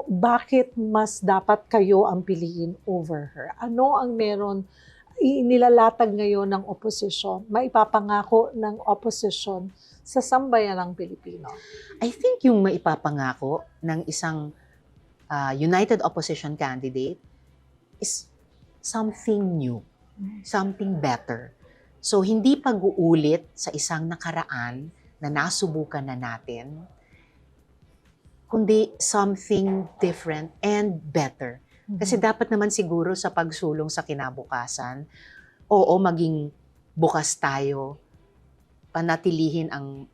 bakit mas dapat kayo ang piliin over her? Ano ang meron inilalatag ngayon ng oposisyon, maipapangako ng oposisyon sa sambayanang Pilipino? I think yung maipapangako ng isang united opposition candidate is something new, something better. So, hindi pag-uulit sa isang nakaraan na nasubukan na natin, kundi something different and better. Kasi dapat naman siguro sa pagsulong sa kinabukasan, oo, maging bukas tayo, panatilihin ang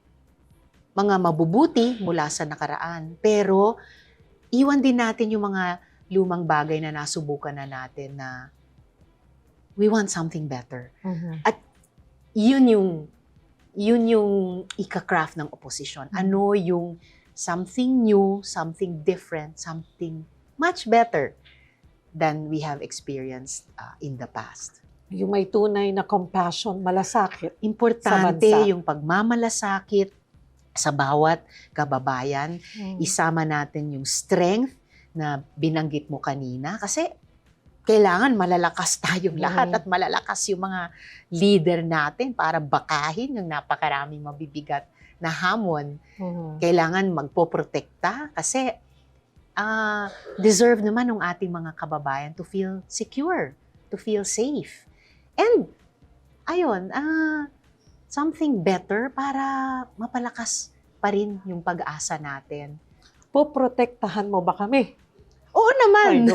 mga mabubuti mula sa nakaraan. Pero, iwan din natin yung mga lumang bagay na nasubukan na natin na we want something better. At yun yung ika-craft ng opposition. Ano yung something new, something different, something much better than we have experienced in the past. Yung may tunay na compassion, malasakit. Importante Sa bansa. yung pagmamalasakit sa bawat kababayan. Isama natin yung strength na binanggit mo kanina kasi kailangan malalakas tayong lahat at malalakas yung mga leader natin para bakahin yung napakaraming mabibigat na hamon. Kailangan magpoprotekta kasi deserve naman ng ating mga kababayan to feel secure, to feel safe. And ayun, something better para mapalakas pa rin yung pag-asa natin. Poprotektahan mo ba kami? Oo naman! Ayun.